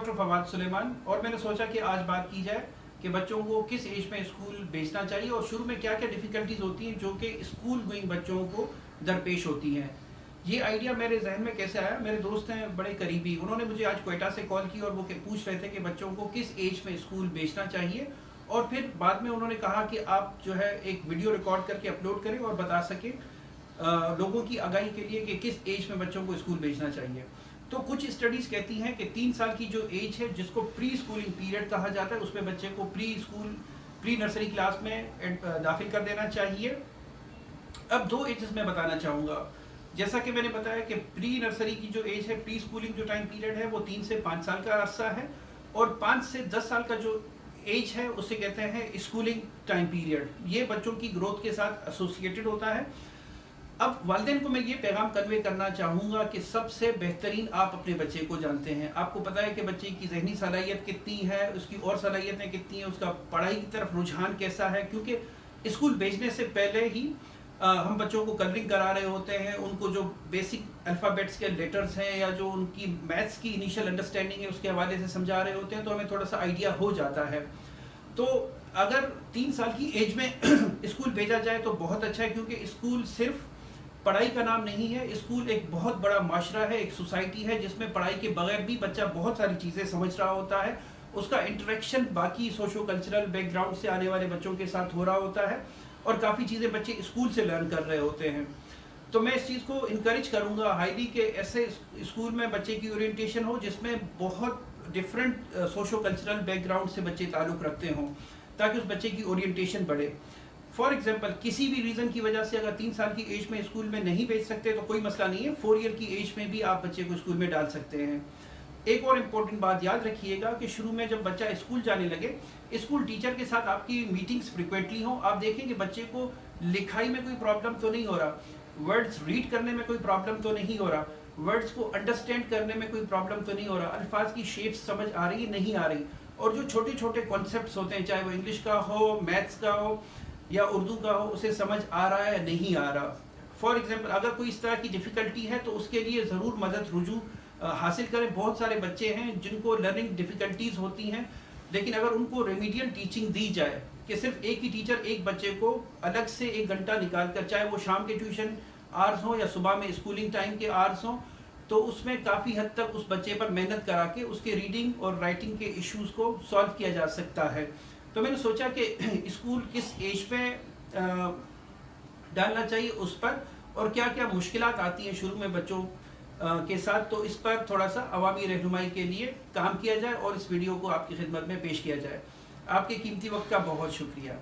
Doctor Fawad Suleman और मैंने सोचा कि आज बात की जाए कि बच्चों को किस एज में स्कूल भेजना चाहिए और शुरू में क्या क्या डिफ़िकल्टीज होती हैं जो कि स्कूल गोइंग बच्चों को दरपेश होती हैं। ये आइडिया मेरे जहन में कैसे आया, मेरे दोस्त हैं बड़े करीबी, उन्होंने मुझे आज क्वेटा से कॉल की और वो पूछ रहे थे कि बच्चों को किस एज में स्कूल भेजना चाहिए, और फिर बाद में उन्होंने कहा कि आप जो है एक वीडियो रिकॉर्ड करके अपलोड करें और बता सकें लोगों की आगाही के लिए कि किस एज में बच्चों को स्कूल भेजना चाहिए। तो कुछ स्टडीज़ कहती हैं कि 3 साल की जो एज है जिसको प्री स्कूलिंग पीरियड कहा जाता है, उसमें बच्चे को प्री नर्सरी क्लास में दाखिल कर देना चाहिए। अब 2 एजेस मैं बताना चाहूँगा। जैसा कि मैंने बताया कि प्री नर्सरी की जो एज है, प्री स्कूलिंग जो टाइम पीरियड है वो 3 से 5 साल का अरसा है, और 5 से 10 साल का जो एज है उसे कहते हैं स्कूलिंग टाइम पीरियड। ये बच्चों की ग्रोथ के साथ एसोसिएटेड होता है। अब वालिदैन को मैं ये पैगाम कन्वे करना चाहूँगा कि सबसे बेहतरीन आप अपने बच्चे को जानते हैं। आपको पता है कि बच्चे की ज़हनी सलाहियत कितनी है, उसकी और सलाहियतें कितनी हैं, उसका पढ़ाई की तरफ रुझान कैसा है, क्योंकि स्कूल भेजने से पहले ही हम बच्चों को कलरिंग करा रहे होते हैं, उनको जो बेसिक अल्फ़ाबेट्स के लेटर्स हैं या जो उनकी मैथ्स की इनिशियल अंडरस्टैंडिंग है उसके हवाले से समझा रहे होते हैं, तो हमें थोड़ा सा आइडिया हो जाता है। तो अगर 3 साल की एज में स्कूल भेजा जाए तो बहुत अच्छा है, क्योंकि स्कूल सिर्फ पढ़ाई का नाम नहीं है, स्कूल एक बहुत बड़ा माशरा है, एक सोसाइटी है जिसमें पढ़ाई के बगैर भी बच्चा बहुत सारी चीज़ें समझ रहा होता है, उसका इंटरेक्शन बाकी सोशो कल्चरल बैकग्राउंड से आने वाले बच्चों के साथ हो रहा होता है, और काफ़ी चीज़ें बच्चे स्कूल से लर्न कर रहे होते हैं। तो मैं इस चीज़ को इनकरेज करूँगा हाईली कि ऐसे स्कूल में बच्चे की ओरिएंटेशन हो जिसमें बहुत डिफरेंट सोशो कल्चरल बैकग्राउंड से बच्चे ताल्लुक़ रखते हों, ताकि उस बच्चे की ओरिएंटेशन बढ़े। फॉर एग्जाम्पल, किसी भी रीज़न की वजह से अगर 3 साल की एज में स्कूल में नहीं भेज सकते तो कोई मसला नहीं है, 4 ईयर की एज में भी आप बच्चे को स्कूल में डाल सकते हैं। एक और इम्पोर्टेंट बात याद रखिएगा कि शुरू में जब बच्चा स्कूल जाने लगे, स्कूल टीचर के साथ आपकी मीटिंग्स फ्रिक्वेंटली हों। आप देखें कि बच्चे को लिखाई में कोई प्रॉब्लम तो नहीं हो रहा, वर्ड्स रीड करने में कोई प्रॉब्लम तो नहीं हो रहा, वर्ड्स को अंडरस्टैंड करने में कोई प्रॉब्लम तो नहीं हो रहा, अल्फाज की शेप्स समझ आ रही है नहीं आ रही, और जो छोटे छोटे कॉन्सेप्ट्स होते हैं, चाहे वो इंग्लिश का हो, मैथ्स का हो या उर्दू का हो, उसे समझ आ रहा है या नहीं आ रहा। फॉर एग्जांपल, अगर कोई इस तरह की डिफ़िकल्टी है तो उसके लिए ज़रूर मदद रुजू हासिल करें। बहुत सारे बच्चे हैं जिनको लर्निंग डिफ़िकल्टीज़ होती हैं, लेकिन अगर उनको रेमीडियल टीचिंग दी जाए कि सिर्फ एक ही टीचर एक बच्चे को अलग से 1 घंटा निकाल कर, चाहे वो शाम के ट्यूशन आवर्स हों या सुबह में स्कूलिंग टाइम के आवर्स हों, तो उसमें काफ़ी हद तक उस बच्चे पर मेहनत करा के उसके रीडिंग और राइटिंग के इश्यूज़ को सॉल्व किया जा सकता है। तो मैंने सोचा कि स्कूल किस एज पे डालना चाहिए उस पर, और क्या क्या मुश्किलात आती हैं शुरू में बच्चों के साथ, तो इस पर थोड़ा सा अवामी रहनुमाई के लिए काम किया जाए और इस वीडियो को आपकी खिदमत में पेश किया जाए। आपके कीमती वक्त का बहुत शुक्रिया।